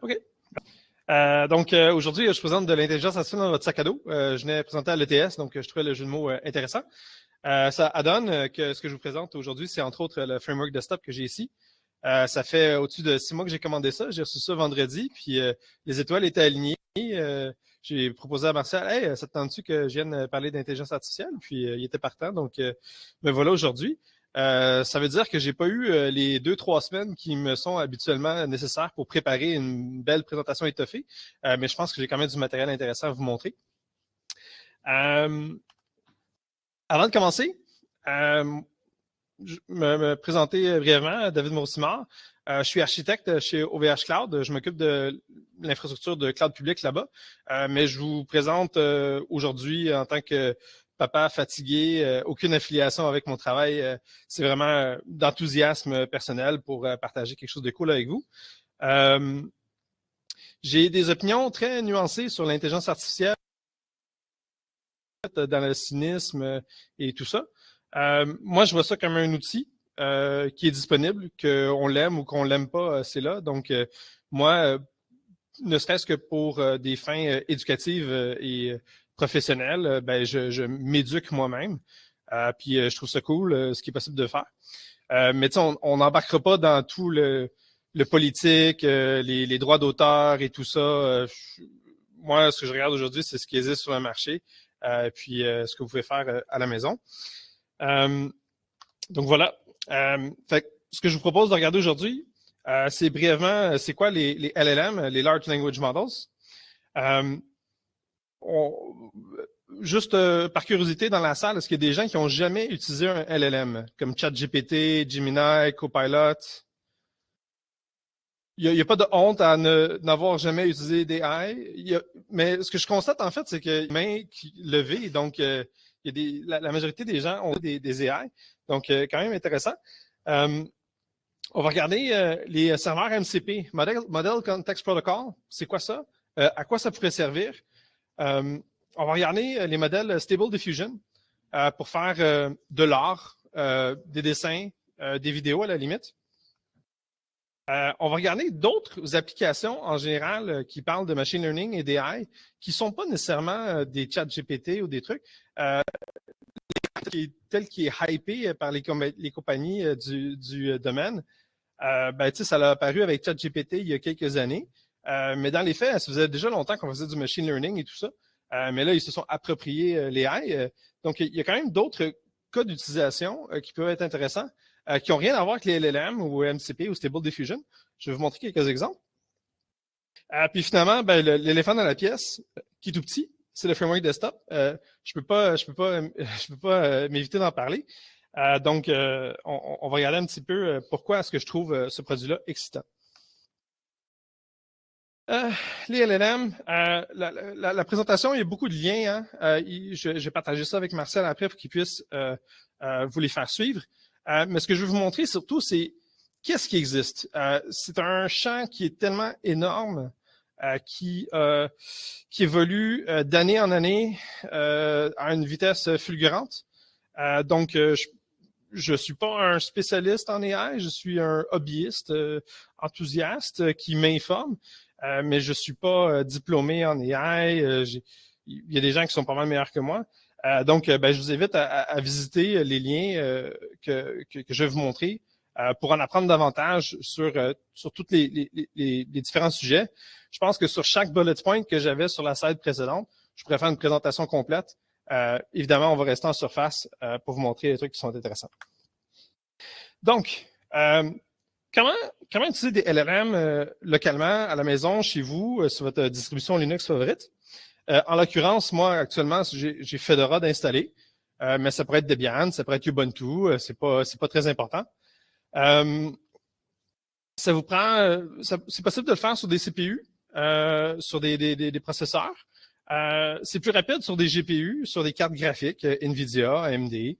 OK. Aujourd'hui, je présente de l'intelligence artificielle dans votre sac à dos. Je venais présenter à l'ETS, donc je trouvais le jeu de mots intéressant. Ça donne que ce que je vous présente aujourd'hui, c'est entre autres le framework desktop que j'ai ici. Ça fait au-dessus de 6 mois que j'ai commandé ça. J'ai reçu ça vendredi, puis les étoiles étaient alignées. J'ai proposé à Martial, « Hey, ça te tente-tu que je vienne parler d'intelligence artificielle? » Puis il était partant, donc me voilà aujourd'hui. Ça veut dire que j'ai pas eu les 2-3 semaines qui me sont habituellement nécessaires pour préparer une belle présentation étoffée, mais je pense que j'ai quand même du matériel intéressant à vous montrer. Avant de commencer, je me présenter brièvement, David Mausimard. Je suis architecte chez OVH Cloud. Je m'occupe de l'infrastructure de cloud public là-bas, mais je vous présente aujourd'hui en tant que papa fatigué, aucune affiliation avec mon travail. C'est vraiment d'enthousiasme personnel pour partager quelque chose de cool avec vous. J'ai des opinions très nuancées sur l'intelligence artificielle, dans le cynisme et tout ça. Moi, je vois ça comme un outil qui est disponible, qu'on l'aime ou qu'on l'aime pas, c'est là. Donc, moi, ne serait-ce que pour des fins éducatives et professionnelles, ben, je m'éduque moi-même. Puis, je trouve ça cool, ce qui est possible de faire. Mais tu sais, on n'embarquera pas dans tout le politique, les droits d'auteur et tout ça. Moi, ce que je regarde aujourd'hui, c'est ce qui existe sur le marché, puis ce que vous pouvez faire à la maison. Donc voilà. Fait, ce que je vous propose de regarder aujourd'hui, c'est brièvement, c'est quoi les LLM, les Large Language Models. Juste par curiosité dans la salle, est-ce qu'il y a des gens qui n'ont jamais utilisé un LLM, comme ChatGPT, Gemini, Copilot? Il n'y a pas de honte à n'avoir jamais utilisé des AI. Mais ce que je constate, en fait, c'est qu'il y a des mains levées, donc il y a la majorité des gens ont des AI. Donc, quand même intéressant. On va regarder les serveurs MCP, Model Context Protocol. C'est quoi ça? À quoi ça pourrait servir? On va regarder les modèles Stable Diffusion pour faire de l'art, des dessins, des vidéos à la limite. On va regarder d'autres applications en général qui parlent de machine learning et d'AI qui ne sont pas nécessairement des chats GPT ou des trucs. Tel qui est hypé par les compagnies du domaine, ben, ça a apparu avec ChatGPT il y a quelques années. Mais dans les faits, ça faisait déjà longtemps qu'on faisait du machine learning et tout ça. Mais là, ils se sont appropriés les AI. Donc, il y a quand même d'autres cas d'utilisation qui peuvent être intéressants, qui n'ont rien à voir avec les LLM ou MCP ou Stable Diffusion. Je vais vous montrer quelques exemples. Puis finalement, ben, l'éléphant dans la pièce, qui est tout petit, c'est le framework desktop. Je peux pas m'éviter d'en parler. Donc, on va regarder un petit peu pourquoi est-ce que je trouve ce produit-là excitant. Les LLM, la présentation, il y a beaucoup de liens. Hein. Je vais partager ça avec Marcel après pour qu'il puisse vous les faire suivre. Mais ce que je vais vous montrer surtout, c'est qu'est-ce qui existe. C'est un champ qui est tellement énorme, qui évolue d'année en année à une vitesse fulgurante. Donc, je suis pas un spécialiste en AI, je suis un hobbyiste enthousiaste qui m'informe, mais je suis pas diplômé en AI. Il y a des gens qui sont pas mal meilleurs que moi. Donc, ben, je vous invite à visiter les liens que je vais vous montrer pour en apprendre davantage sur tous les différents sujets. Je pense que sur chaque bullet point que j'avais sur la slide précédente, je pourrais faire une présentation complète. Évidemment, on va rester en surface pour vous montrer les trucs qui sont intéressants. Donc, comment utiliser des LLM localement, à la maison, chez vous, sur votre distribution Linux favorite? En l'occurrence, moi, actuellement, j'ai Fedora d'installer, mais ça pourrait être Debian, ça pourrait être Ubuntu, c'est pas très important. Ça vous prend, c'est possible de le faire sur des CPU, sur des processeurs. C'est plus rapide sur des GPU, sur des cartes graphiques, NVIDIA, AMD. Il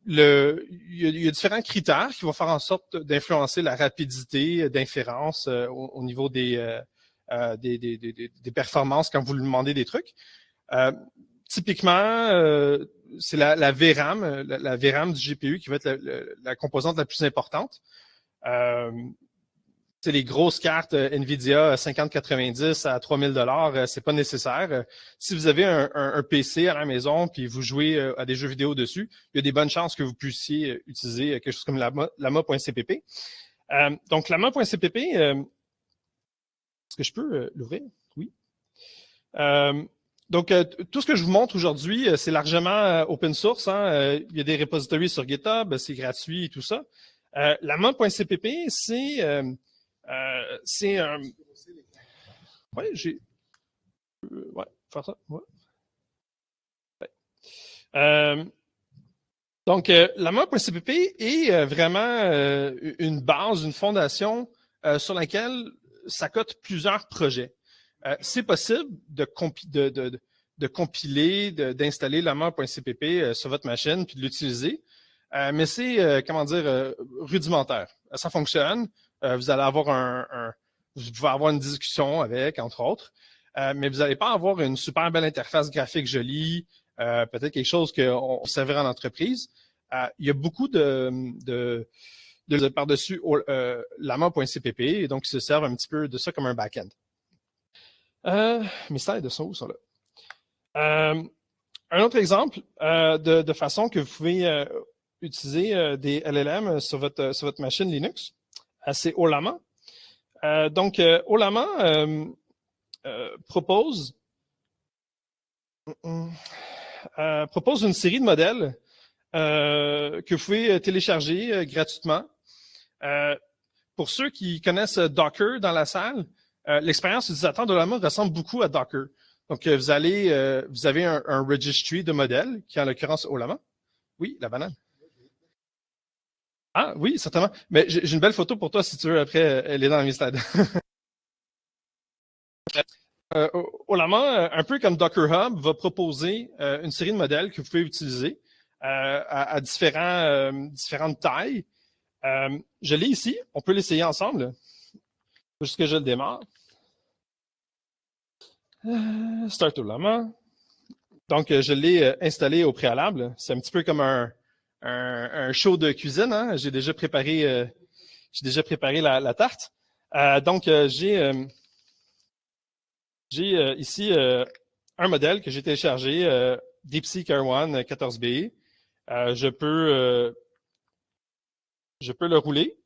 y a différents critères qui vont faire en sorte d'influencer la rapidité d'inférence au niveau des performances quand vous lui demandez des trucs. Typiquement, c'est la VRAM, la VRAM du GPU qui va être la composante la plus importante. c'est les grosses cartes NVIDIA 5090 à 3000 $, c'est pas nécessaire. Si vous avez un PC à la maison puis vous jouez à des jeux vidéo dessus, il y a des bonnes chances que vous puissiez utiliser quelque chose comme lama.cpp. Donc, lama.cpp, est-ce que je peux l'ouvrir? Oui. Donc, tout ce que je vous montre aujourd'hui, c'est largement open source. Hein. Il y a des repositories sur GitHub, c'est gratuit et tout ça. Lama.cpp, c'est un... Ouais, j'ai... ouais, faire ça. Ouais. Donc, lama.cpp est vraiment une base, une fondation sur laquelle s'accotent plusieurs projets. C'est possible de compiler, d'installer lama.cpp sur votre machine puis de l'utiliser, mais c'est, comment dire, rudimentaire. Ça fonctionne. Vous allez avoir vous pouvez avoir une discussion avec, entre autres, mais vous n'allez pas avoir une super belle interface graphique jolie, peut-être quelque chose qu'on servira en entreprise. Il y a beaucoup de par-dessus lama.cpp, et donc ils se servent un petit peu de ça comme un back-end. Mes slides sont où, sont là? Un autre exemple de façon que vous pouvez utiliser des LLM sur votre machine Linux, c'est Ollama. Donc, Ollama propose une série de modèles que vous pouvez télécharger gratuitement. Pour ceux qui connaissent Docker dans la salle, l'expérience utilisateur d'Ollama ressemble beaucoup à Docker. Donc, vous avez un registry de modèles, qui est en l'occurrence Ollama. Oui, la banane. Ah oui, certainement. Mais j'ai une belle photo pour toi si tu veux. Après, elle est dans mes slides. Ollama, un peu comme Docker Hub, va proposer une série de modèles que vous pouvez utiliser à différentes tailles. Je l'ai ici. On peut l'essayer ensemble. Juste que je le démarre. Start Ollama. Donc, je l'ai installé au préalable. C'est un petit peu comme un show de cuisine. Hein? J'ai déjà préparé la tarte. Donc, j'ai ici un modèle que j'ai téléchargé, DeepSeek R1 14B. Je peux le rouler.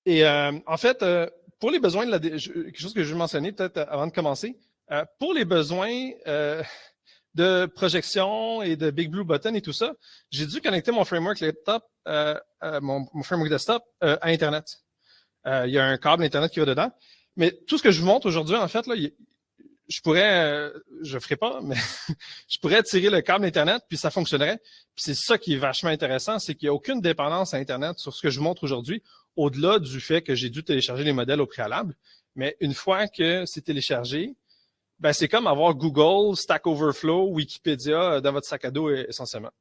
Et en fait, pour les besoins de quelque chose que je vais mentionner peut-être avant de commencer, pour les besoins de projection et de Big Blue Button et tout ça, j'ai dû connecter mon framework laptop, mon framework desktop à Internet. Il y a un câble Internet qui va dedans. Mais tout ce que je vous montre aujourd'hui, en fait, là, je pourrais, je ferai pas, mais je pourrais tirer le câble Internet, puis ça fonctionnerait. Puis c'est ça qui est vachement intéressant, c'est qu'il n'y a aucune dépendance à Internet sur ce que je vous montre aujourd'hui, au-delà du fait que j'ai dû télécharger les modèles au préalable. Mais une fois que c'est téléchargé, ben c'est comme avoir Google, Stack Overflow, Wikipédia dans votre sac à dos essentiellement.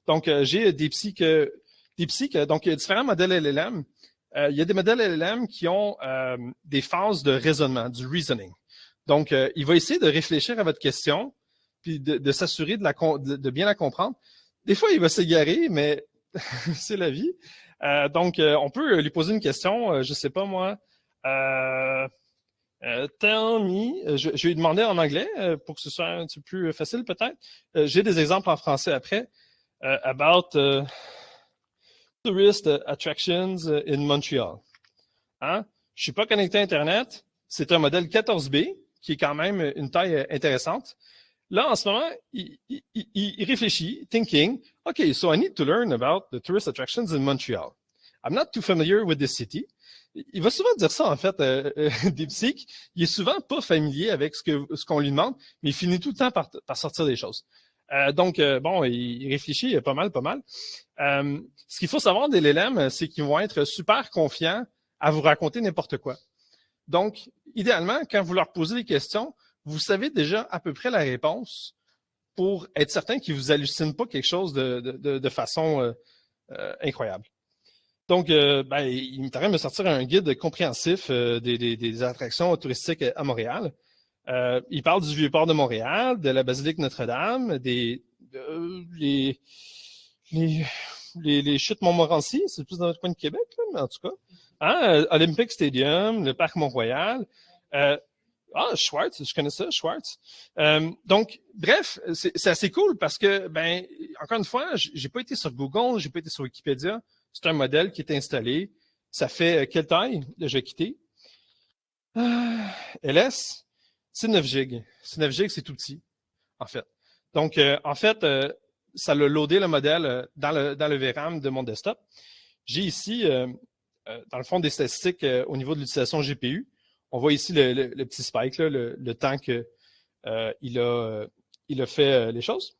Donc, j'ai DeepSeek. Donc, il y a différents modèles LLM. Il y a des modèles LLM qui ont des phases de raisonnement, du reasoning. Donc, il va essayer de réfléchir à votre question, puis de s'assurer de bien la comprendre. Des fois, il va s'égarer, mais c'est la vie. Donc, on peut lui poser une question, je sais pas moi. Tell me, je vais lui demander en anglais pour que ce soit un petit peu plus facile peut-être. J'ai des exemples en français après. About tourist attractions in Montreal. Hein? Je suis pas connecté à Internet. C'est un modèle 14B qui est quand même une taille intéressante. Là, en ce moment, il réfléchit, thinking, OK, so I need to learn about the tourist attractions in Montreal. I'm not too familiar with this city. Il va souvent dire ça, en fait, DeepSeek. Il est souvent pas familier avec ce qu'on lui demande, mais il finit tout le temps par sortir des choses. Donc, bon, il réfléchit pas mal. Ce qu'il faut savoir des LLM, c'est qu'ils vont être super confiants à vous raconter n'importe quoi. Donc, idéalement, quand vous leur posez des questions, vous savez déjà à peu près la réponse pour être certain qu'ils vous hallucinent pas quelque chose de façon incroyable. Donc, il est en train de me sortir un guide compréhensif des attractions touristiques à Montréal. Il parle du Vieux-Port de Montréal, de la basilique Notre-Dame, les chutes Montmorency, c'est plus dans notre coin de Québec, là, mais en tout cas. Hein, Olympic Stadium, le Parc Mont-Royal. Schwartz, je connais ça, Schwartz. Donc, bref, c'est assez cool parce que, ben, encore une fois, j'ai pas été sur Google, j'ai pas été sur Wikipédia. C'est un modèle qui est installé. Ça fait quelle taille? Je vais quitter. LS, c'est 9 gigs. C'est 9 gigs, c'est tout petit, en fait. Donc, en fait, ça l'a loadé le modèle dans le VRAM de mon desktop. J'ai ici, dans le fond, des statistiques au niveau de l'utilisation GPU. On voit ici le petit spike, là, le temps qu'il a fait les choses.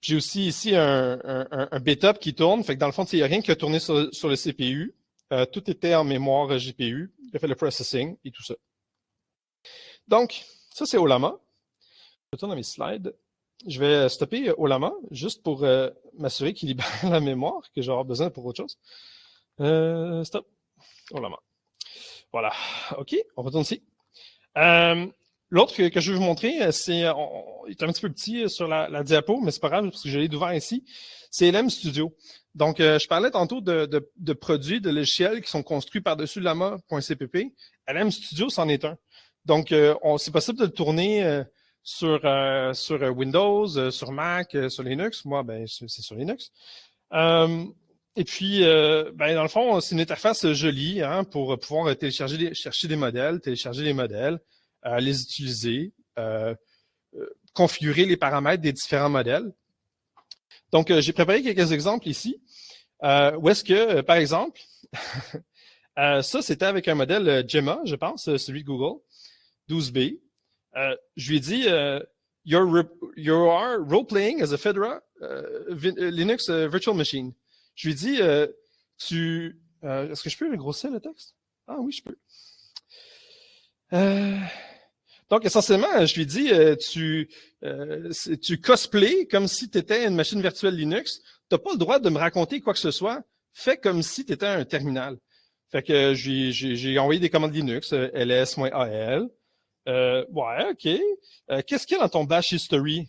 J'ai aussi ici un backup qui tourne. Fait que dans le fond, il n'y a rien qui a tourné sur le CPU. Tout était en mémoire GPU. Il a fait le processing et tout ça. Donc, ça, c'est Ollama. Je retourne à mes slides. Je vais stopper Ollama juste pour m'assurer qu'il libère la mémoire, que j'aurai besoin pour autre chose. Stop. Ollama. Voilà. OK, on retourne ici. L'autre que je vais vous montrer, il est un petit peu petit sur la diapo, mais c'est pas grave parce que je l'ai ouvert ici. C'est LM Studio. Donc, je parlais tantôt de produits, de logiciels qui sont construits par-dessus lama.cpp. LM Studio, c'en est un. Donc, c'est possible de le tourner sur Windows, sur Mac, sur Linux. Moi, ben, c'est sur Linux. Et puis, ben, dans le fond, c'est une interface jolie hein, pour pouvoir chercher des modèles, télécharger les modèles, les utiliser, configurer les paramètres des différents modèles. Donc, j'ai préparé quelques exemples ici. Où est-ce que, par exemple, ça, c'était avec un modèle Gemma, je pense, celui de Google, 12B. Je lui ai dit, you are role-playing as a Fedora Linux virtual machine. Je lui ai dit, est-ce que je peux le grossir le texte? Ah oui, je peux. Donc, essentiellement, je lui ai dit, tu cosplays comme si tu étais une machine virtuelle Linux. Tu n'as pas le droit de me raconter quoi que ce soit. Fais comme si tu étais un terminal. Fait que j'ai envoyé des commandes Linux, ls-al. Ouais, OK. Qu'est-ce qu'il y a dans ton bash history?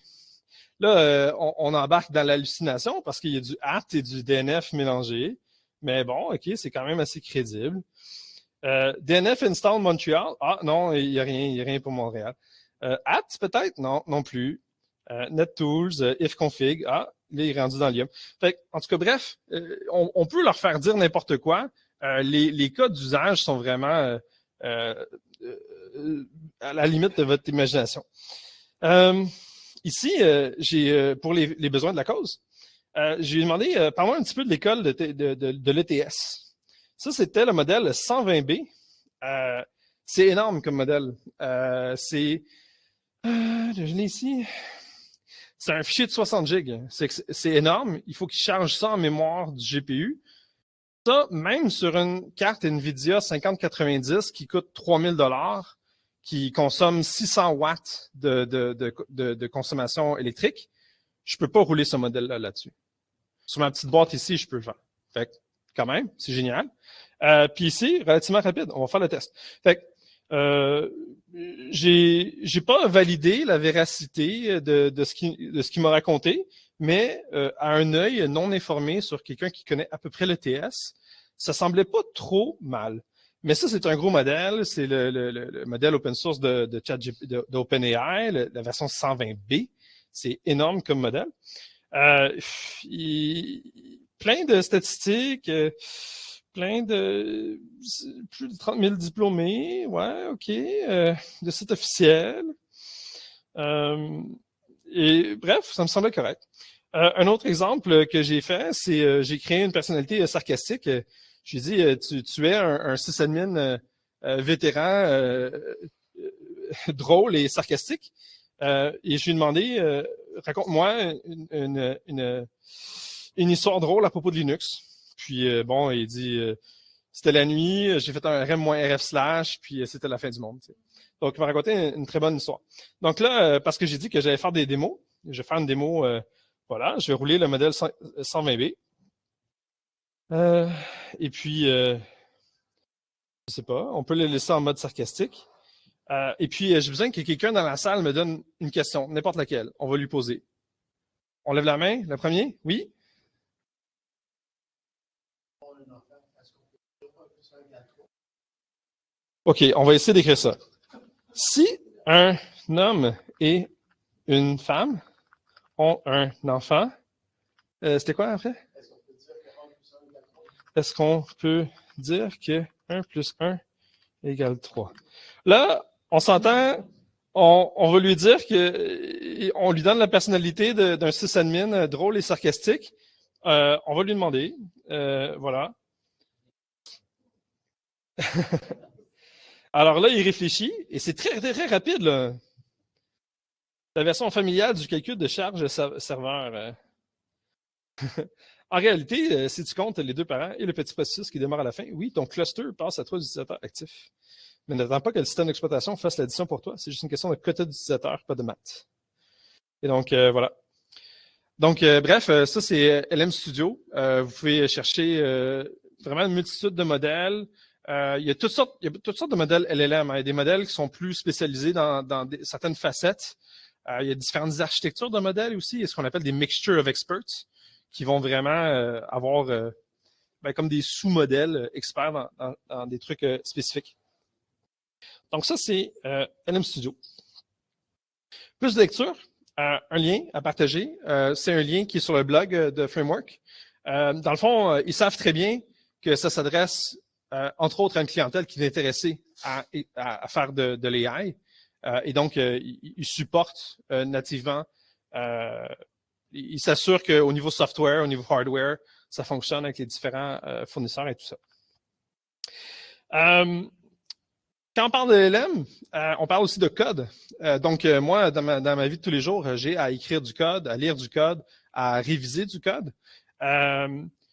Là, on embarque dans l'hallucination parce qu'il y a du apt et du DNF mélangé. Mais bon, OK, c'est quand même assez crédible. DNF install Montreal. Ah non, il n'y a rien pour Montréal. apt peut-être? Non, non plus. NetTools, ifconfig. Ah, là, il est rendu dans l'IOM. Fait en tout cas, bref, on peut leur faire dire n'importe quoi. Les cas d'usage sont vraiment à la limite de votre imagination. Ici, j'ai pour les besoins de la cause, j'ai demandé, parle-moi un petit peu de l'école de l'ETS. Ça, c'était le modèle 120B. C'est énorme comme modèle. Je l'ai ici. C'est un fichier de 60 gigs. C'est énorme. Il faut qu'il charge ça en mémoire du GPU. Ça, même sur une carte NVIDIA 5090 qui coûte 3000 $, qui consomme 600 watts de consommation électrique, je peux pas rouler ce modèle-là là-dessus. Sur ma petite boîte ici, je peux le faire. Fait que, quand même, c'est génial. Puis ici, relativement rapide, on va faire le test. Fait que, j'ai pas validé la véracité de ce qu'il m'a raconté, mais à un œil non informé sur quelqu'un qui connaît à peu près le TS, ça semblait pas trop mal. Mais ça, c'est un gros modèle. C'est le modèle open source d'OpenAI, la version 120B. C'est énorme comme modèle. Plein de statistiques, plein de plus de 30 000 diplômés, ouais, OK, de sites officiels. Et bref, ça me semblait correct. Un autre exemple que j'ai fait, c'est j'ai créé une personnalité sarcastique. J'ai dit, tu es un sysadmin vétéran, drôle et sarcastique. Et je lui ai demandé, raconte-moi une histoire drôle à propos de Linux. Puis bon, il dit, c'était la nuit, j'ai fait un rem-rf/, puis c'était la fin du monde. T'sais. Donc, il m'a raconté une très bonne histoire. Donc là, parce que j'ai dit que j'allais faire des démos, je vais faire une démo, voilà, je vais rouler le modèle 120B. Et puis, je sais pas, on peut le laisser en mode sarcastique. Et puis, j'ai besoin que quelqu'un dans la salle me donne une question, n'importe laquelle. On va lui poser. On lève la main, le premier? Oui? OK, on va essayer d'écrire ça. Si un homme et une femme ont un enfant, c'était quoi après? Est-ce qu'on peut dire que 1 plus 1 égale 3? Là, on s'entend, on va lui dire que on lui donne la personnalité d'un sysadmin drôle et sarcastique. On va lui demander, voilà. Alors là, il réfléchit et c'est très, très, très rapide, là. La version familiale du calcul de charge serveur. En réalité, si tu comptes les deux parents et le petit processus qui démarre à la fin, oui, ton cluster passe à 3 utilisateurs actifs. Mais n'attends pas que le système d'exploitation fasse l'addition pour toi. C'est juste une question de quota d'utilisateurs, pas de maths. Et donc, voilà. Donc, bref, ça, c'est LM Studio. Vous pouvez chercher vraiment une multitude de modèles. Il y a toutes sortes de modèles LLM. Hein. Il y a des modèles qui sont plus spécialisés dans certaines facettes. Il y a différentes architectures de modèles aussi. Il y a ce qu'on appelle des mixture of experts qui vont vraiment avoir comme des sous-modèles experts dans des trucs spécifiques. Donc ça, c'est LM Studio. Plus de lecture, un lien à partager. C'est un lien qui est sur le blog de Framework. Dans le fond, ils savent très bien que ça s'adresse, entre autres, à une clientèle qui est intéressée à faire de l'AI. Et donc, ils supportent nativement. Ils s'assurent qu'au niveau software, au niveau hardware, ça fonctionne avec les différents fournisseurs et tout ça. Quand on parle de LM, on parle aussi de code. Donc, moi, dans ma vie de tous les jours, j'ai à écrire du code, à lire du code, à réviser du code.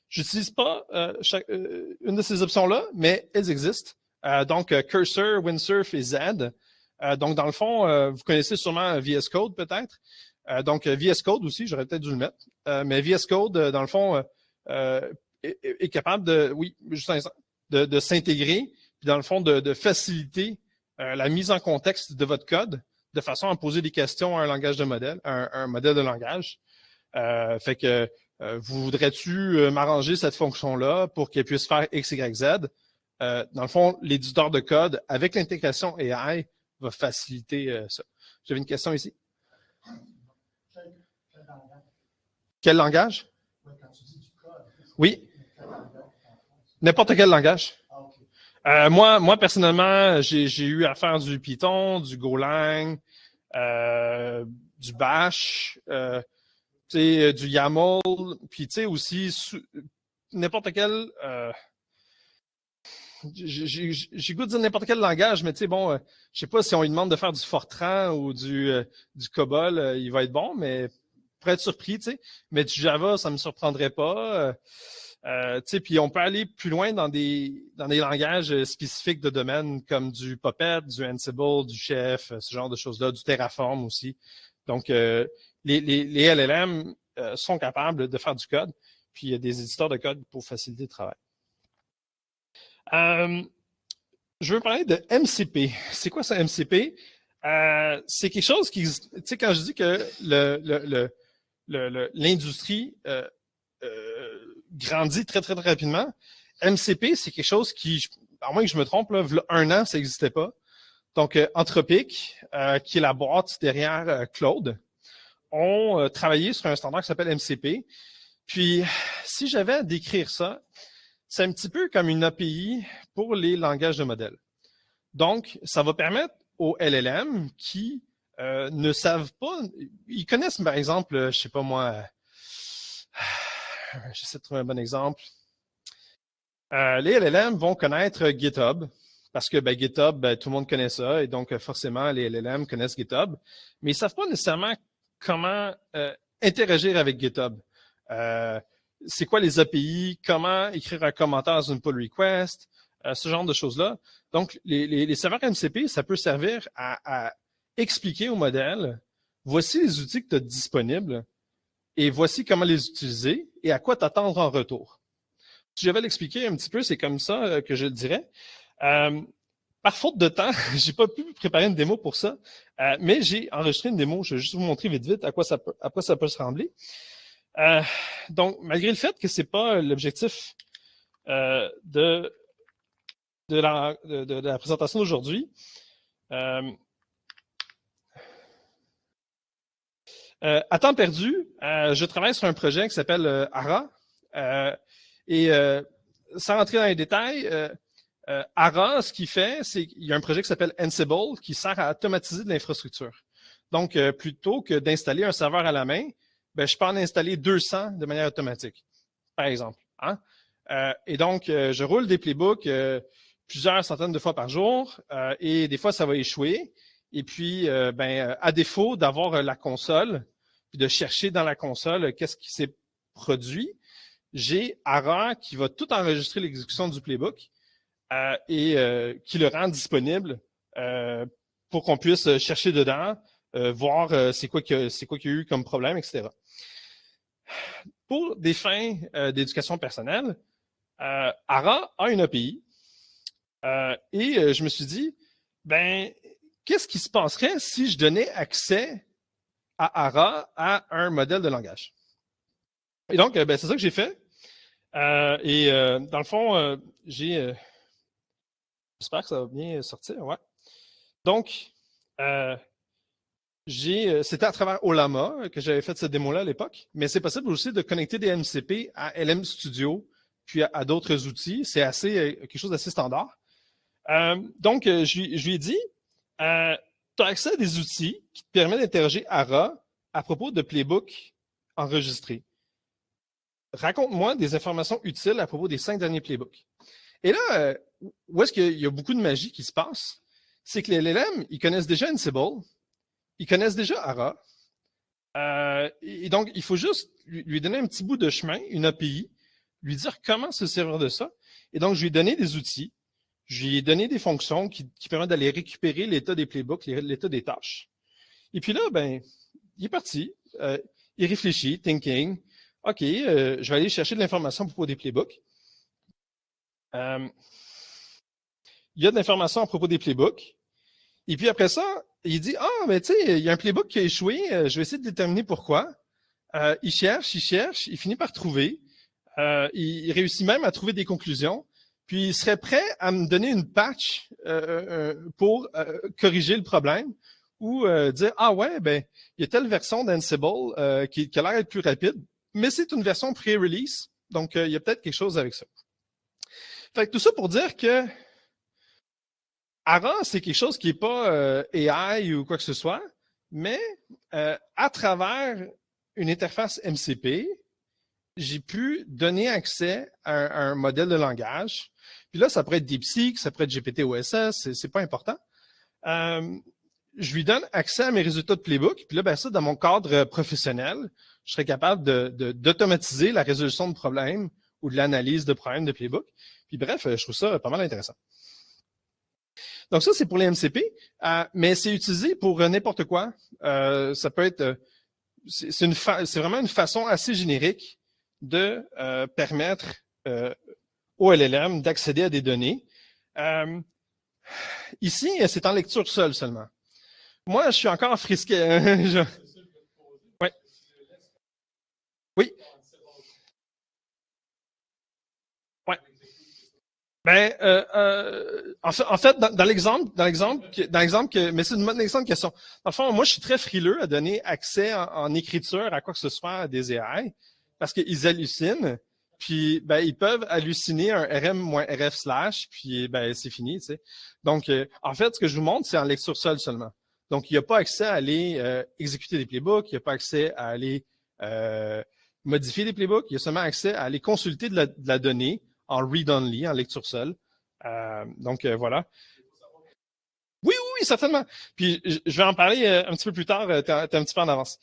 J'utilise pas une de ces options-là, mais elles existent. Donc, Cursor, Windsurf et Z. Donc, dans le fond, vous connaissez sûrement VS Code peut-être. Donc, VS Code aussi, j'aurais peut-être dû le mettre. Mais VS Code, dans le fond, est capable de s'intégrer, puis dans le fond, de faciliter la mise en contexte de votre code de façon à poser des questions à un langage de modèle, un modèle de langage. Fait que voudrais-tu m'arranger cette fonction-là pour qu'elle puisse faire X, Y, Z? Dans le fond, l'éditeur de code, avec l'intégration AI, va faciliter ça. J'avais une question ici. Quel langage? Oui. N'importe quel langage. Moi, personnellement, j'ai eu à faire du Python, du Golang, du Bash, du YAML, puis aussi n'importe quel... j'ai goût de dire n'importe quel langage, mais bon, je sais pas si on lui demande de faire du Fortran ou du COBOL, il va être bon, mais pour être surpris, mais du Java, ça me surprendrait pas. Puis on peut aller plus loin dans des langages spécifiques de domaine comme du Puppet, du Ansible, du Chef, ce genre de choses-là, du Terraform aussi. Donc, les LLM sont capables de faire du code, puis il y a des éditeurs de code pour faciliter le travail. Je veux parler de MCP. C'est quoi ça, MCP? C'est quelque chose qui, quand je dis que l'industrie grandit très, très, très rapidement, MCP, c'est quelque chose qui, à moins que je me trompe, là, un an, ça n'existait pas. Donc, Anthropic, qui est la boîte derrière Claude, ont travaillé sur un standard qui s'appelle MCP. Puis, si j'avais à décrire ça, c'est un petit peu comme une API pour les langages de modèles. Donc, ça va permettre aux LLM qui ne savent pas, ils connaissent par exemple, je sais pas moi, j'essaie de trouver un bon exemple. Les LLM vont connaître GitHub parce que GitHub, tout le monde connaît ça et donc forcément les LLM connaissent GitHub, mais ils savent pas nécessairement comment interagir avec GitHub. C'est quoi les API, comment écrire un commentaire dans une pull request, ce genre de choses-là. Donc, les serveurs MCP, ça peut servir à expliquer au modèle, voici les outils que tu as disponibles et voici comment les utiliser et à quoi t'attendre en retour. Si je vais l'expliquer un petit peu, c'est comme ça que je le dirais. Par faute de temps, j'ai pas pu préparer une démo pour ça, mais j'ai enregistré une démo. Je vais juste vous montrer vite à quoi ça peut ressembler. Donc, malgré le fait que c'est pas l'objectif de de la présentation d'aujourd'hui. À temps perdu, je travaille sur un projet qui s'appelle ARA. Sans rentrer dans les détails, ARA, ce qu'il fait, c'est qu'il y a un projet qui s'appelle Ansible qui sert à automatiser de l'infrastructure. Donc, plutôt que d'installer un serveur à la main, ben, je peux en installer 200 de manière automatique, par exemple. Hein? Et donc, je roule des playbooks plusieurs centaines de fois par jour et des fois, ça va échouer. Et puis, à défaut d'avoir la console, puis de chercher dans la console qu'est-ce qui s'est produit, j'ai ARA qui va tout enregistrer l'exécution du playbook et qui le rend disponible pour qu'on puisse chercher dedans, voir c'est quoi qu'il y a eu comme problème, etc. Pour des fins d'éducation personnelle, ARA a une API et je me suis dit, qu'est-ce qui se passerait si je donnais accès à ARA à un modèle de langage? Et donc, c'est ça que j'ai fait. Dans le fond, j'espère que ça va bien sortir, ouais. Donc, c'était à travers Ollama que j'avais fait cette démo-là à l'époque, mais c'est possible aussi de connecter des MCP à LM Studio, puis à d'autres outils. C'est quelque chose d'assez standard. Donc, je lui ai dit, tu as accès à des outils qui te permettent d'interroger ARA à propos de playbooks enregistrés. Raconte-moi des informations utiles à propos des 5 derniers playbooks. Et là, où est-ce qu'il y a beaucoup de magie qui se passe? C'est que les LLM, ils connaissent déjà Ansible, ils connaissent déjà ARA, et donc il faut juste lui donner un petit bout de chemin, une API, lui dire comment se servir de ça. Et donc, je lui ai donné des outils, je lui ai donné des fonctions qui permettent d'aller récupérer l'état des playbooks, l'état des tâches. Et puis là, il est parti, il réfléchit, thinking, OK, je vais aller chercher de l'information pour des playbooks. Il y a de l'information à propos des playbooks. Et puis après ça, il dit, tu sais, il y a un playbook qui a échoué, je vais essayer de déterminer pourquoi. Il cherche, il finit par trouver. Il réussit même à trouver des conclusions. Puis il serait prêt à me donner une patch pour corriger le problème ou dire, il y a telle version d'Ansible qui a l'air d'être plus rapide, mais c'est une version pré-release, donc il y a peut-être quelque chose avec ça. Fait que tout ça pour dire que ARA, c'est quelque chose qui n'est pas AI ou quoi que ce soit, mais à travers une interface MCP, j'ai pu donner accès à un modèle de langage. Puis là, ça pourrait être DeepSeek, ça pourrait être GPT-OSS, c'est pas important. Je lui donne accès à mes résultats de playbook. Puis là, ça, dans mon cadre professionnel, je serais capable d'automatiser la résolution de problèmes ou de l'analyse de problèmes de playbook. Puis bref, je trouve ça pas mal intéressant. Donc ça, c'est pour les MCP, mais c'est utilisé pour n'importe quoi. Ça peut être, c'est vraiment une façon assez générique de permettre au LLM d'accéder à des données. Ici, c'est en lecture seule seulement. Moi, je suis encore frisqué. Ouais. Oui. Ouais. En fait, dans l'exemple, mais c'est une excellente question. Dans le fond, moi, je suis très frileux à donner accès en écriture à quoi que ce soit à des AI parce qu'ils hallucinent. Puis, ils peuvent halluciner un rm-rf/, puis c'est fini, tu sais. Donc, en fait, ce que je vous montre, c'est en lecture seule seulement. Donc, il n'y a pas accès à aller exécuter des playbooks, il n'y a pas accès à aller modifier des playbooks, il y a seulement accès à aller consulter de la donnée en read-only, en lecture seule. Voilà. Oui, certainement. Puis, je vais en parler un petit peu plus tard, t'es un petit peu en avance.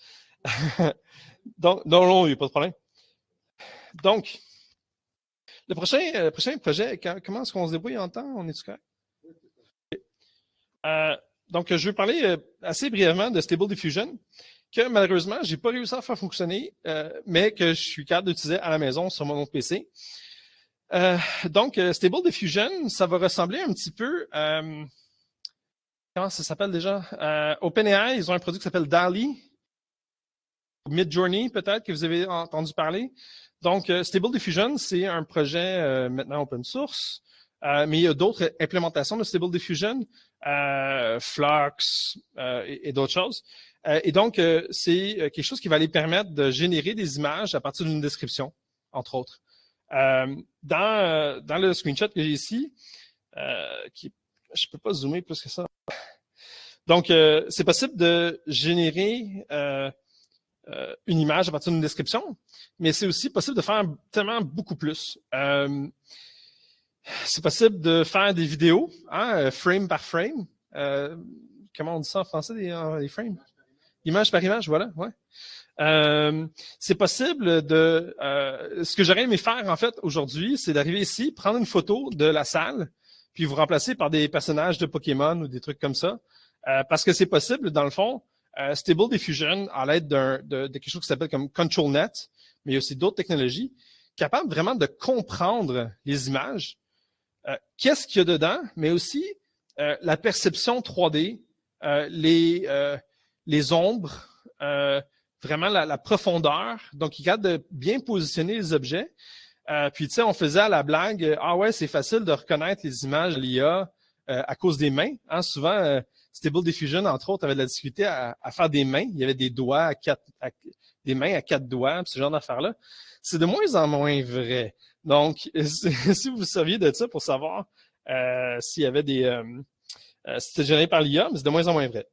Donc, non, il n'y a pas de problème. Donc, le prochain projet, comment est-ce qu'on se débrouille en temps? On est-tu correct? Donc, je vais parler assez brièvement de Stable Diffusion, que malheureusement, je n'ai pas réussi à faire fonctionner, mais que je suis capable d'utiliser à la maison sur mon autre PC. Donc, Stable Diffusion, ça va ressembler un petit peu, comment ça s'appelle déjà? OpenAI, ils ont un produit qui s'appelle DALL-E, Midjourney peut-être, que vous avez entendu parler. Donc, Stable Diffusion, c'est un projet maintenant open source mais il y a d'autres implémentations de Stable Diffusion, Flux et d'autres choses. Et donc, c'est quelque chose qui va aller permettre de générer des images à partir d'une description, entre autres. Dans le screenshot que j'ai ici, je peux pas zoomer plus que ça. Donc, c'est possible de générer une image à partir d'une description, mais c'est aussi possible de faire tellement beaucoup plus. C'est possible de faire des vidéos, hein, frame par frame. Comment on dit ça en français, les frames? Image par image, voilà, ouais. C'est possible de... ce que j'aurais aimé faire, en fait, aujourd'hui, c'est d'arriver ici, prendre une photo de la salle, puis vous remplacer par des personnages de Pokémon ou des trucs comme ça. Parce que c'est possible, dans le fond, Stable Diffusion, à l'aide de quelque chose qui s'appelle comme ControlNet, mais il y a aussi d'autres technologies, capables vraiment de comprendre les images, qu'est-ce qu'il y a dedans, mais aussi la perception 3D, les ombres, vraiment la profondeur. Donc, il est capable de bien positionner les objets. Puis, tu sais, on faisait à la blague, ah ouais, c'est facile de reconnaître les images de l'IA à cause des mains. Hein, souvent, Stable Diffusion, entre autres, avait de la difficulté à faire des mains. Il y avait des doigts des mains à 4 doigts, ce genre d'affaires-là. C'est de moins en moins vrai. Donc, si vous saviez de ça pour savoir s'il y avait si c'était généré par l'IA, mais c'est de moins en moins vrai.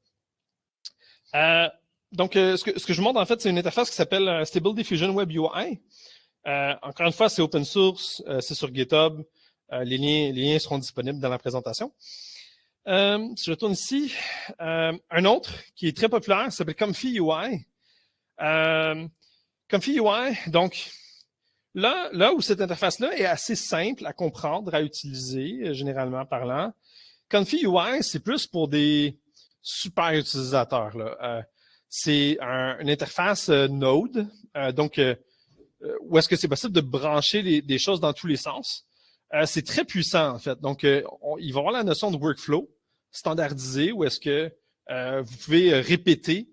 Donc, ce que je vous montre, en fait, c'est une interface qui s'appelle Stable Diffusion Web UI. Encore une fois, c'est open source, c'est sur GitHub. Les liens seront disponibles dans la présentation. Si je retourne ici, un autre qui est très populaire s'appelle Comfy UI. Comfy UI, donc, là où cette interface-là est assez simple à comprendre, à utiliser, généralement parlant, Comfy UI, c'est plus pour des super utilisateurs. C'est une interface Node, donc où est-ce que c'est possible de brancher des choses dans tous les sens. C'est très puissant, en fait. Donc, il va y avoir la notion de workflow standardisé, où est-ce que vous pouvez répéter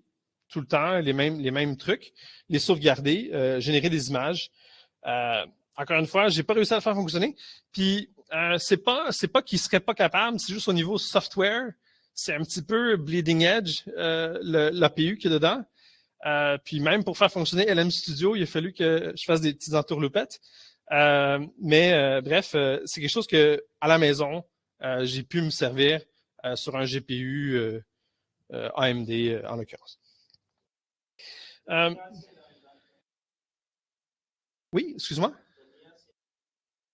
tout le temps les mêmes trucs, les sauvegarder, générer des images. Encore une fois, j'ai pas réussi à le faire fonctionner. Puis c'est pas qu'ils seraient pas capables, c'est juste au niveau software, c'est un petit peu bleeding edge l'APU qui est dedans. Puis même pour faire fonctionner LM Studio, il a fallu que je fasse des petites entourloupettes. Bref, c'est quelque chose que à la maison, j'ai pu me servir sur un GPU AMD en l'occurrence. Oui, excuse-moi.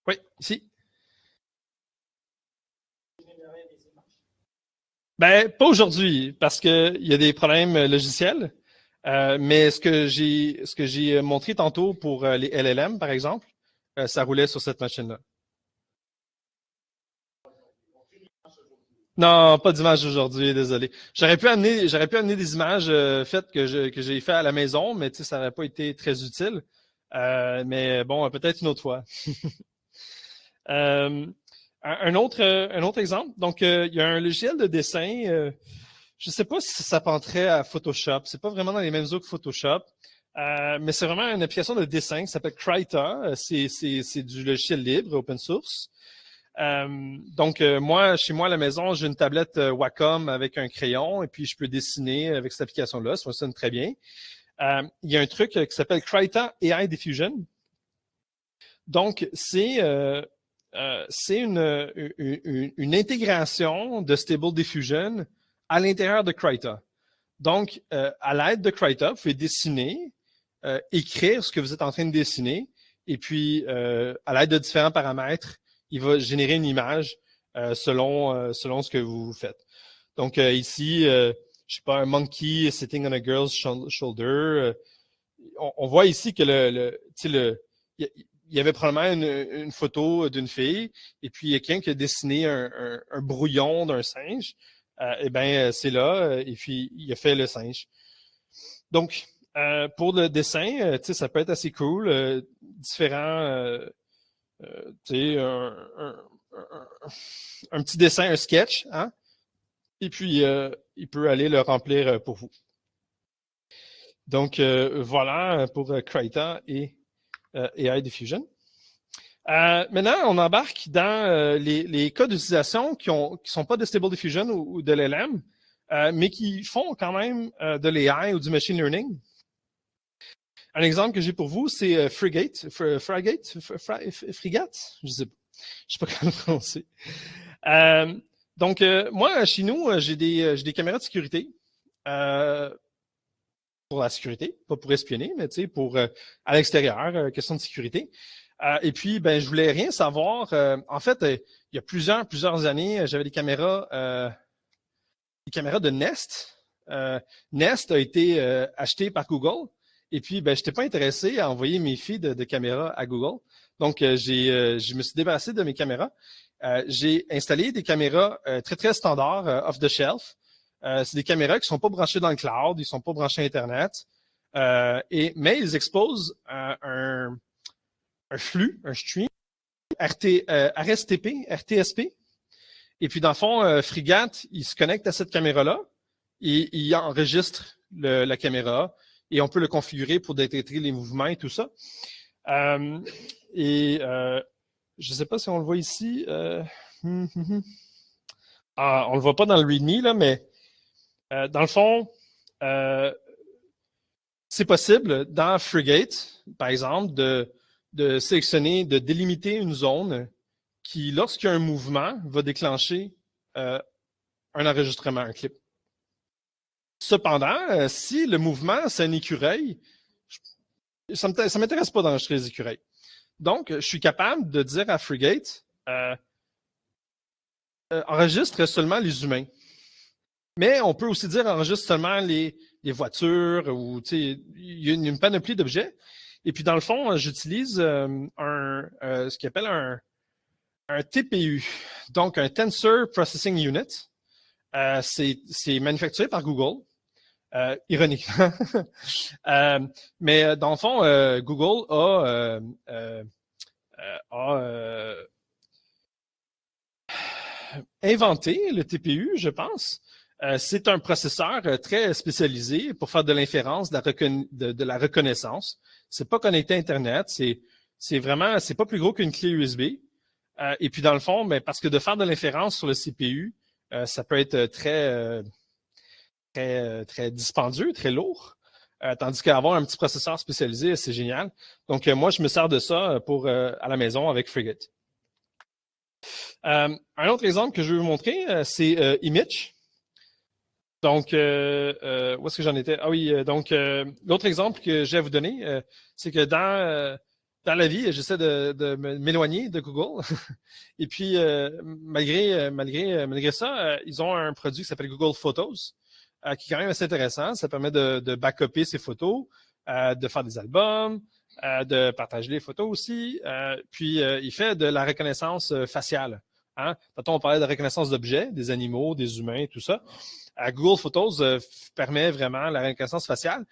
Oui, ici. Ben, pas aujourd'hui, parce qu'il y a des problèmes logiciels. Mais ce que j'ai montré tantôt pour les LLM, par exemple, ça roulait sur cette machine-là. Non, pas d'image aujourd'hui, désolé. J'aurais pu amener des images faites que j'ai fait à la maison, mais tu sais, ça n'aurait pas été très utile. Mais bon, peut-être une autre fois. Un autre exemple. Donc, il y a un logiciel de dessin. Je ne sais pas si ça s'apparenterait à Photoshop. C'est pas vraiment dans les mêmes eaux que Photoshop. Mais c'est vraiment une application de dessin qui s'appelle Krita. C'est du logiciel libre, open source. Donc, moi, chez moi à la maison, j'ai une tablette Wacom avec un crayon et puis je peux dessiner avec cette application-là. Ça fonctionne très bien. Il y a un truc qui s'appelle Krita AI Diffusion. Donc, c'est une intégration de Stable Diffusion à l'intérieur de Krita. Donc, à l'aide de Krita, vous pouvez dessiner, écrire ce que vous êtes en train de dessiner, et puis, à l'aide de différents paramètres, il va générer une image selon ce que vous faites. Donc, ici, je sais pas, un monkey sitting on a girl's shoulder. On voit ici que il y avait probablement une photo d'une fille, et puis il y a quelqu'un qui a dessiné un brouillon d'un singe. Eh bien, c'est là, et puis il a fait le singe. Donc, pour le dessin, ça peut être assez cool, différents, un petit dessin, un sketch, hein? Et puis, il peut aller le remplir pour vous. Donc, voilà pour Krita et AI Diffusion. Maintenant, on embarque dans les cas d'utilisation qui sont pas de Stable Diffusion ou de l'LM, mais qui font quand même de l'AI ou du machine learning. Un exemple que j'ai pour vous, c'est Frigate, Frigate, je sais pas comment le prononcer. Donc, moi, chez nous, j'ai des caméras de sécurité pour la sécurité, pas pour espionner, mais tu sais, pour à l'extérieur, question de sécurité. Et puis, ben, je voulais rien savoir. En fait, il y a plusieurs années, j'avais des caméras de Nest. Nest a été acheté par Google. Et puis, ben, je n'étais pas intéressé à envoyer mes feeds de caméras à Google. Donc, je me suis débarrassé de mes caméras. J'ai installé des caméras très, très standards, off the shelf. C'est des caméras qui ne sont pas branchées dans le cloud, ils ne sont pas branchés à Internet. Mais ils exposent un flux, un stream, RSTP, RTSP. Et puis, dans le fond, Frigate, il se connecte à cette caméra-là et il enregistre la caméra et on peut le configurer pour détecter les mouvements et tout ça. Je ne sais pas si on le voit ici. On ne le voit pas dans le README, là, mais dans le fond, c'est possible dans Frigate, par exemple, de sélectionner, de délimiter une zone qui, lorsqu'il y a un mouvement, va déclencher un enregistrement, un clip. Cependant, si le mouvement, c'est un écureuil, ça ne m'intéresse pas d'enregistrer les écureuils. Donc, je suis capable de dire à Frigate, enregistre seulement les humains. Mais on peut aussi dire enregistre seulement les voitures ou il y a une panoplie d'objets. Et puis dans le fond, j'utilise ce qu'on appelle un TPU, donc un Tensor Processing Unit. C'est manufacturé par Google, ironiquement. Mais dans le fond, Google a inventé le TPU, je pense. C'est un processeur très spécialisé pour faire de l'inférence, de la reconnaissance. C'est pas connecté à Internet, c'est pas plus gros qu'une clé USB. Et puis dans le fond, mais parce que de faire de l'inférence sur le CPU, ça peut être très dispendieux, très lourd. Tandis qu'avoir un petit processeur spécialisé, c'est génial. Donc moi, je me sers de ça pour à la maison avec Frigate. Un autre exemple que je vais vous montrer, c'est Image. Donc, où est-ce que j'en étais? Ah oui, donc l'autre exemple que j'ai à vous donner, c'est que dans la vie, j'essaie de m'éloigner de Google. Et puis, malgré ça, ils ont un produit qui s'appelle Google Photos, qui est quand même assez intéressant. Ça permet de backuper ses photos, de faire des albums, de partager les photos aussi. Puis, il fait de la reconnaissance faciale. Hein? Tantôt, on parlait de reconnaissance d'objets, des animaux, des humains, tout ça. Google Photos permet vraiment la reconnaissance faciale.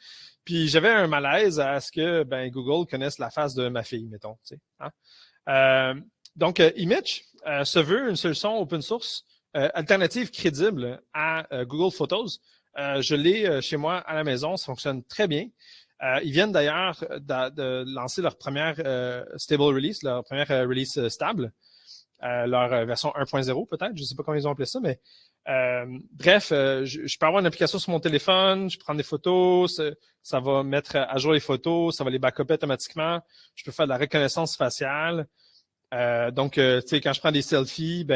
Puis j'avais un malaise à ce que Google connaisse la face de ma fille, mettons. Tu sais, hein? Donc, Image se veut une solution open source alternative crédible à Google Photos. Je l'ai chez moi à la maison, ça fonctionne très bien. Ils viennent d'ailleurs de lancer leur première stable release, leur première release stable, leur version 1.0 peut-être, je ne sais pas comment ils ont appelé ça, mais bref, je peux avoir une application sur mon téléphone, je prends des photos, ça va mettre à jour les photos, ça va les backuper automatiquement, je peux faire de la reconnaissance faciale. Donc, tu sais, quand je prends des selfies,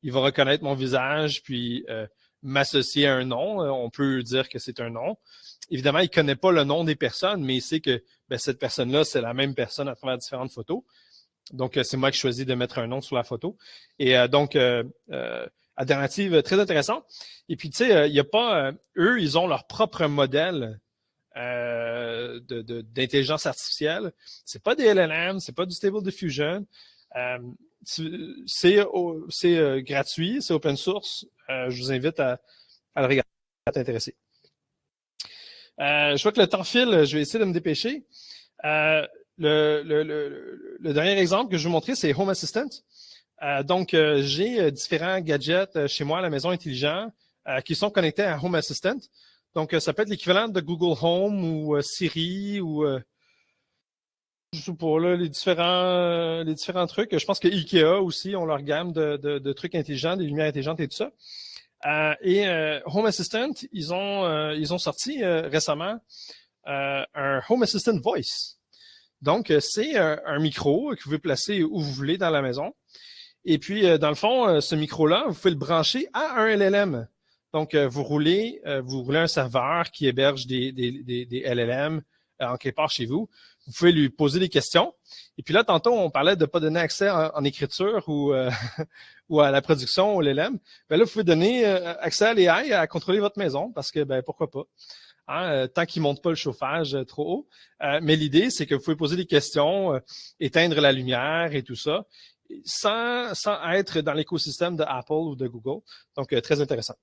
il va reconnaître mon visage, puis m'associer à un nom. On peut dire que c'est un nom. Évidemment, il ne connaît pas le nom des personnes, mais il sait que cette personne-là, c'est la même personne à travers différentes photos. Donc, c'est moi qui choisis de mettre un nom sur la photo. Et donc, alternative très intéressante. Et puis, tu sais, il n'y a pas... eux, ils ont leur propre modèle d'intelligence artificielle. C'est pas des LLM, c'est pas du Stable Diffusion. C'est gratuit, c'est open source. Je vous invite à le regarder, à t'intéresser. Je vois que le temps file, je vais essayer de me dépêcher. Le dernier exemple que je vais vous montrer, c'est Home Assistant. Donc, j'ai différents gadgets chez moi à la maison intelligents qui sont connectés à Home Assistant. Donc, ça peut être l'équivalent de Google Home ou Siri ou je sais pas, là, les différents trucs. Je pense que Ikea aussi ont leur gamme de trucs intelligents, des lumières intelligentes et tout ça. Home Assistant, ils ont sorti récemment un Home Assistant Voice. Donc, c'est un micro que vous pouvez placer où vous voulez dans la maison. Et puis, dans le fond, ce micro-là, vous pouvez le brancher à un LLM. Donc, vous roulez un serveur qui héberge des LLM en quelque part chez vous. Vous pouvez lui poser des questions. Et puis là, tantôt, on parlait de ne pas donner accès en écriture ou, ou à la production au LLM. Ben là, vous pouvez donner accès à l'AI à contrôler votre maison parce que, ben, pourquoi pas. Hein, tant qu'il ne monte pas le chauffage trop haut. Mais l'idée, c'est que vous pouvez poser des questions, éteindre la lumière et tout ça, sans être dans l'écosystème de Apple ou de Google. Donc, très intéressant.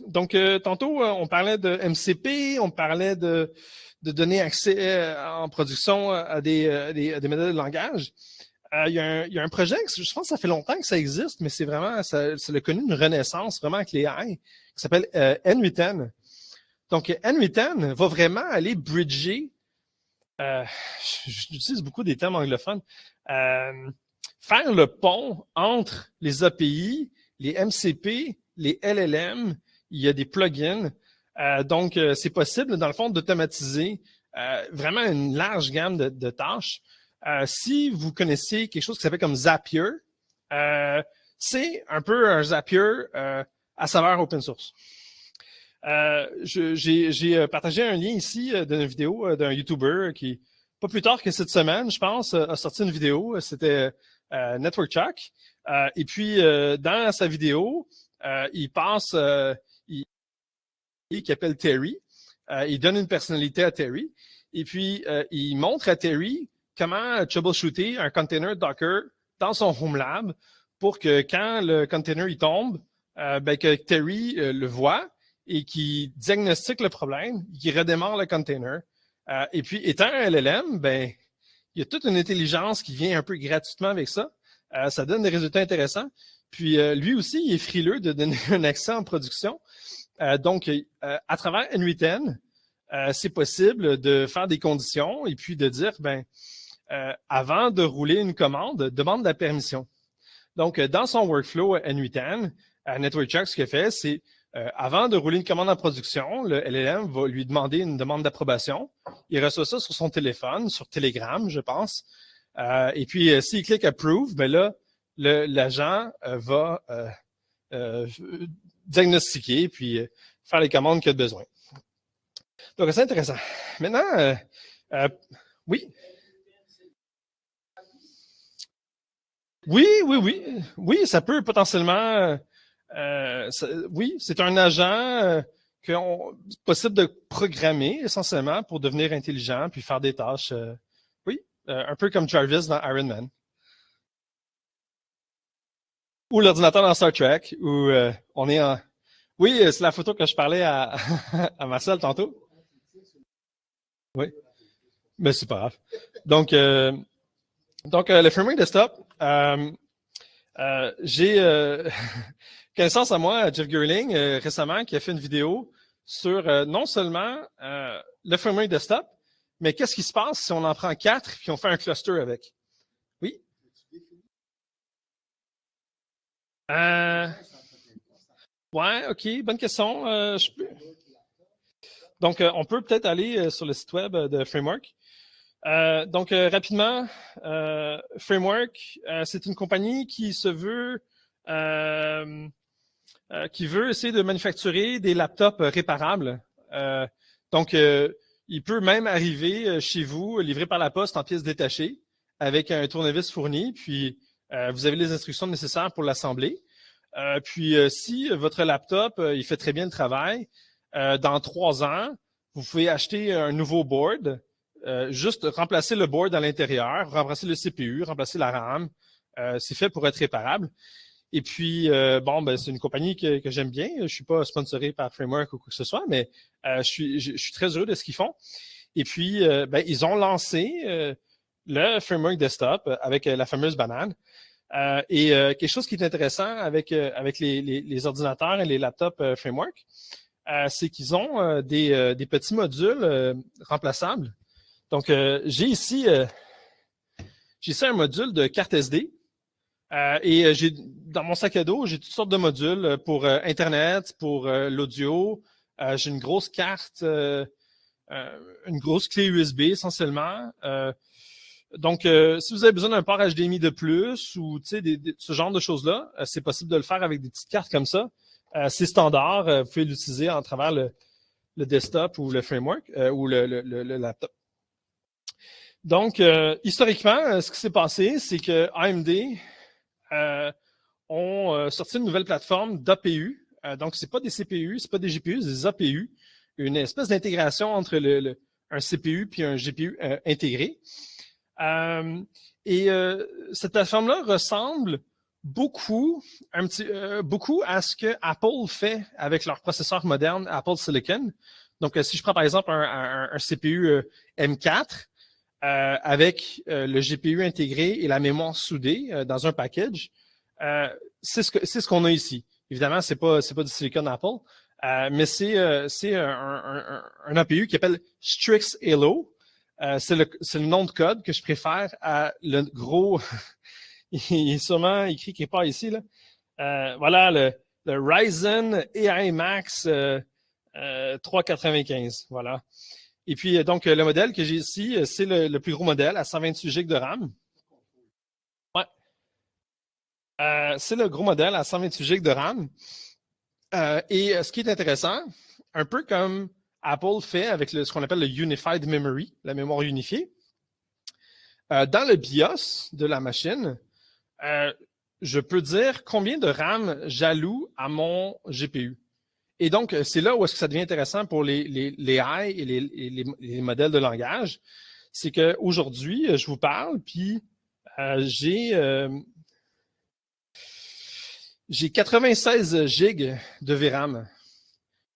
Donc, tantôt, on parlait de MCP, on parlait de donner accès en production à des modèles de langage. Il y a un projet, je pense que ça fait longtemps que ça existe, mais c'est vraiment, ça a connu une renaissance vraiment avec les AI, qui s'appelle N8N. Donc, N8N va vraiment aller bridger, j'utilise beaucoup des termes anglophones, faire le pont entre les API, les MCP, les LLM, il y a des plugins. Donc, c'est possible, dans le fond, d'automatiser vraiment une large gamme de tâches. Si vous connaissez quelque chose qui s'appelle comme Zapier, c'est un peu un Zapier à saveur open source. J'ai partagé un lien ici d'une vidéo d'un YouTuber qui, pas plus tard que cette semaine, je pense, a sorti une vidéo. C'était Network Chuck. Et puis, dans sa vidéo, il passe, qui appelle Terry. Il donne une personnalité à Terry. Et puis, il montre à Terry comment troubleshooter un container Docker dans son home lab pour que quand le container il tombe, ben que Terry le voit et qu'il diagnostique le problème, qu'il redémarre le container. Et puis, étant un LLM, ben il y a toute une intelligence qui vient un peu gratuitement avec ça. Ça donne des résultats intéressants. Puis, lui aussi, il est frileux de donner un accès en production. Donc, à travers N8N, c'est possible de faire des conditions et puis de dire, ben, avant de rouler une commande, demande la permission. Donc, dans son workflow N8N, Network Chuck, ce qu'il fait, c'est avant de rouler une commande en production, le LLM va lui demander une demande d'approbation. Il reçoit ça sur son téléphone, sur Telegram, je pense. Et puis, s'il clique Approve, ben là, l'agent va diagnostiquer puis faire les commandes qu'il a besoin. Donc, c'est intéressant. Maintenant, oui. Oui, ça peut potentiellement. Oui, c'est un agent possible de programmer essentiellement pour devenir intelligent puis faire des tâches. Oui, un peu comme Jarvis dans Iron Man. Ou l'ordinateur dans Star Trek, où on est en. Oui, c'est la photo que je parlais à, à Marcel tantôt. Oui, mais c'est pas grave. Donc le framework desktop, j'ai connaissance à moi, Jeff Gerling, récemment, qui a fait une vidéo sur non seulement le framework desktop, mais qu'est-ce qui se passe si on en prend 4 puis on fait un cluster avec. Oui? Ouais, OK, bonne question. Donc, on peut peut-être aller sur le site web de Framework. Donc, rapidement, Framework, c'est une compagnie qui se veut, qui veut essayer de manufacturer des laptops réparables. Donc, il peut même arriver chez vous, livré par la poste en pièces détachées, avec un tournevis fourni, puis vous avez les instructions nécessaires pour l'assembler. Puis, si votre laptop, il fait très bien le travail, dans 3 ans, vous pouvez acheter un nouveau board, juste remplacer le board à l'intérieur, remplacer le CPU, remplacer la RAM. C'est fait pour être réparable. Et puis, bon, ben, c'est une compagnie que j'aime bien. Je suis pas sponsoré par Framework ou quoi que ce soit, mais je suis très heureux de ce qu'ils font. Et puis, ben, ils ont lancé le Framework Desktop avec la fameuse banane. Et quelque chose qui est intéressant avec les ordinateurs et les laptops Framework, c'est qu'ils ont des petits modules remplaçables. Donc, j'ai ici un module de carte SD. Et dans mon sac à dos, j'ai toutes sortes de modules pour Internet, pour l'audio. J'ai une grosse carte, une grosse clé USB essentiellement. Donc, si vous avez besoin d'un port HDMI de plus ou ce genre de choses-là, c'est possible de le faire avec des petites cartes comme ça. C'est standard. Vous pouvez l'utiliser en travers le desktop ou le framework ou le laptop. Donc, historiquement, ce qui s'est passé, c'est que AMD ont sorti une nouvelle plateforme d'APU. Donc, c'est pas des CPU, c'est pas des GPU, c'est des APU. Une espèce d'intégration entre un CPU puis un GPU intégré. Cette plateforme-là ressemble beaucoup, beaucoup à ce que Apple fait avec leurs processeurs modernes, Apple Silicon. Donc, si je prends par exemple un CPU M4 avec le GPU intégré et la mémoire soudée dans un package, c'est ce qu'on a ici. Évidemment, c'est pas du Silicon Apple, mais c'est un APU qui s'appelle Strix Halo. C'est le nom de code que je préfère à le gros. Il est sûrement écrit quelque part ici, là. Voilà le Ryzen AI Max 395. Voilà. Et puis, donc, le modèle que j'ai ici, c'est le plus gros modèle à 128 GB de RAM. Ouais. C'est le gros modèle à 128 GB de RAM. Et ce qui est intéressant, un peu comme Apple fait avec ce qu'on appelle le Unified Memory, la mémoire unifiée, dans le BIOS de la machine, je peux dire combien de RAM j'alloue à mon GPU. Et donc, c'est là où est-ce que ça devient intéressant pour les AI et les modèles de langage. C'est qu'aujourd'hui, je vous parle, puis j'ai 96 gigs de VRAM.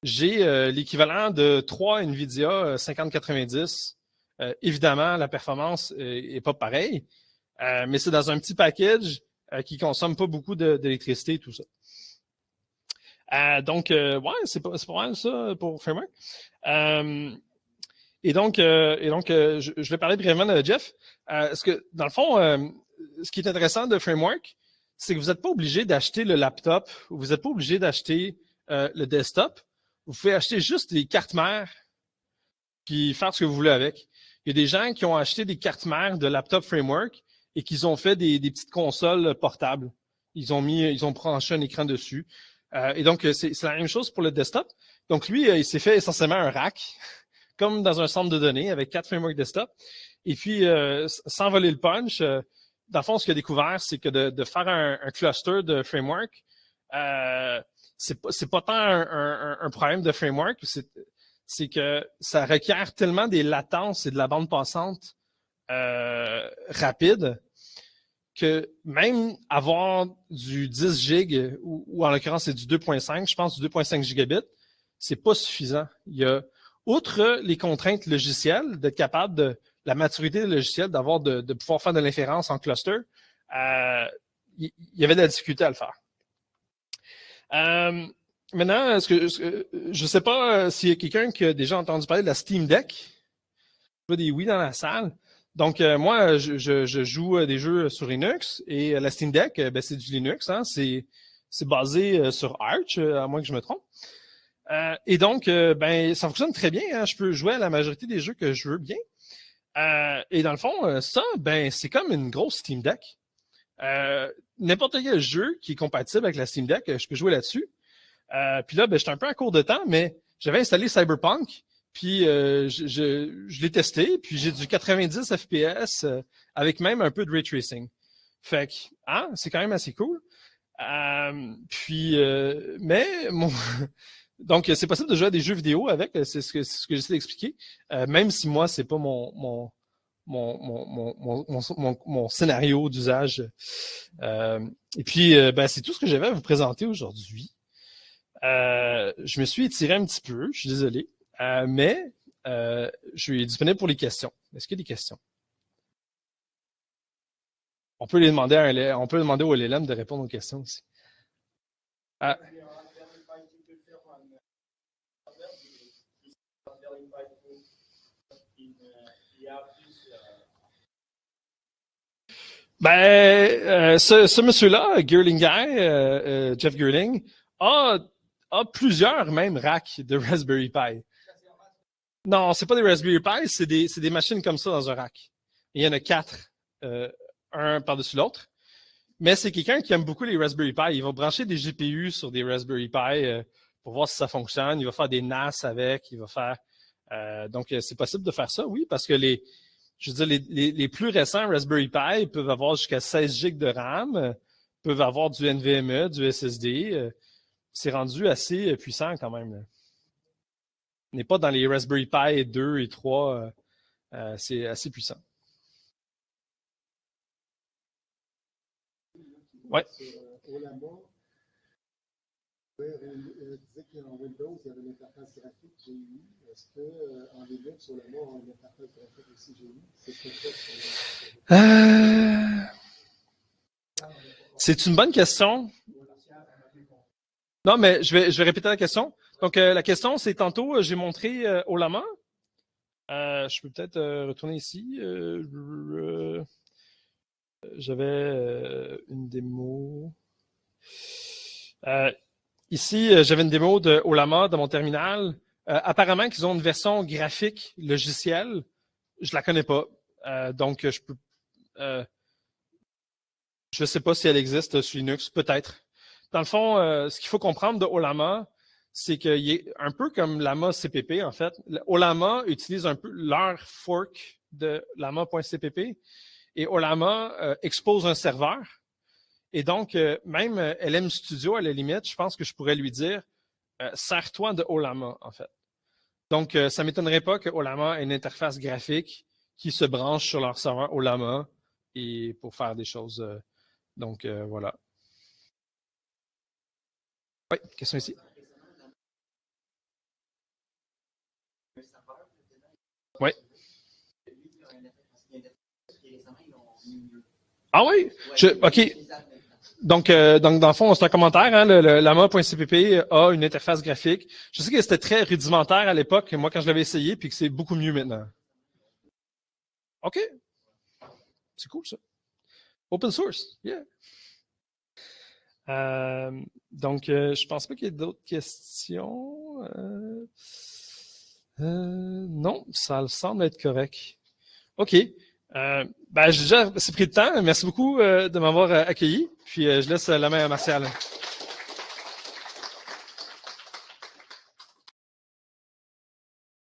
J'ai l'équivalent de 3 NVIDIA 5090. Évidemment, la performance est pas pareille, mais c'est dans un petit package qui consomme pas beaucoup d'électricité et tout ça. Donc, ouais, c'est pas mal ça pour Framework. Je vais parler brièvement de Jeff. Parce que, dans le fond, ce qui est intéressant de Framework, c'est que vous n'êtes pas obligé d'acheter le laptop, ou vous n'êtes pas obligé d'acheter le desktop. Vous pouvez acheter juste des cartes mères puis faire ce que vous voulez avec. Il y a des gens qui ont acheté des cartes mères de laptop Framework et qui ont fait des petites consoles portables. Ils ont branché un écran dessus. Et donc, c'est la même chose pour le desktop. Donc, lui, il s'est fait essentiellement un rack, comme dans un centre de données, avec 4 frameworks desktop. Et puis, sans voler le punch, dans le fond, ce qu'il a découvert, c'est que de faire un cluster de framework, c'est pas tant un problème de framework, c'est que ça requiert tellement des latences et de la bande passante rapide que même avoir du 10 gig, ou en l'occurrence c'est du 2.5, je pense du 2.5 gigabits, c'est pas suffisant. Il y a, outre les contraintes logicielles, d'être capable de la maturité des logiciels, de pouvoir faire de l'inférence en cluster, il y avait de la difficulté à le faire. Maintenant, je ne sais pas s'il y a quelqu'un qui a déjà entendu parler de la Steam Deck. Je vois des oui dans la salle. Donc, moi, je joue des jeux sur Linux et la Steam Deck, ben, c'est du Linux. Hein, c'est basé sur Arch, à moins que je me trompe. Et donc, ben, ça fonctionne très bien. Hein, je peux jouer à la majorité des jeux que je veux bien. Et dans le fond, ça, ben, c'est comme une grosse Steam Deck. N'importe quel jeu qui est compatible avec la Steam Deck, je peux jouer là-dessus. Puis là, ben, j'étais un peu à court de temps, mais j'avais installé Cyberpunk, puis je l'ai testé, puis j'ai du 90 FPS avec même un peu de ray tracing. Fait que, hein, c'est quand même assez cool. Donc, c'est possible de jouer à des jeux vidéo avec, c'est ce que j'essaie d'expliquer, même si moi, c'est pas mon scénario d'usage. Et puis, ben, c'est tout ce que j'avais à vous présenter aujourd'hui. Je me suis étiré un petit peu, je suis désolé, mais je suis disponible pour les questions. Est-ce qu'il y a des questions? On peut demander au LLM de répondre aux questions aussi. Ah. Ben, ce monsieur-là, Girling Guy, Jeff Girling, a, a plusieurs même racks de Raspberry Pi. Non, c'est pas des Raspberry Pi, c'est des machines comme ça dans un rack. Et il y en a 4, un par-dessus l'autre. Mais c'est quelqu'un qui aime beaucoup les Raspberry Pi. Il va brancher des GPU sur des Raspberry Pi pour voir si ça fonctionne. Il va faire des NAS avec. Il va faire. Donc, c'est possible de faire ça, oui, parce que je veux dire, les plus récents Raspberry Pi peuvent avoir jusqu'à 16 GB de RAM, peuvent avoir du NVMe, du SSD. C'est rendu assez puissant quand même. Là. On n'est pas dans les Raspberry Pi 2 et 3. C'est assez puissant. Ouais. Olama, disait qu'en Windows, il y avait une interface graphique GUI. Est-ce qu'en Linux, Olama a une interface graphique aussi GUI? C'est une bonne question. Non, mais je vais répéter la question. Donc, la question, c'est tantôt, j'ai montré Olama. Je peux peut-être retourner ici. J'avais une démo. Ici, j'avais une démo de Olama dans mon terminal. Apparemment qu'ils ont une version graphique logicielle. Je la connais pas. Donc, je peux. Je sais pas si elle existe sur Linux, peut-être. Dans le fond, ce qu'il faut comprendre de Olama, c'est qu'il est un peu comme Lama CPP, en fait. Olama utilise un peu leur fork de lama.cpp. Et Olama expose un serveur. Et donc, même LM Studio, à la limite, je pense que je pourrais lui dire sers-toi de Olama, en fait. Donc, ça ne m'étonnerait pas que Olama ait une interface graphique qui se branche sur leur serveur Olama et pour faire des choses. Donc, voilà. Oui, question ici. Oui. Ah oui? OK. Donc, dans le fond, c'est un commentaire. Hein, le lama.cpp a une interface graphique. Je sais que c'était très rudimentaire à l'époque, moi, quand je l'avais essayé, puis que c'est beaucoup mieux maintenant. OK. C'est cool, ça. Open source, yeah. Donc, je pense pas qu'il y ait d'autres questions. Non, ça semble être correct. OK. Ben, j'ai déjà assez pris de temps. Merci beaucoup de m'avoir accueilli. Puis, je laisse la main à Martial.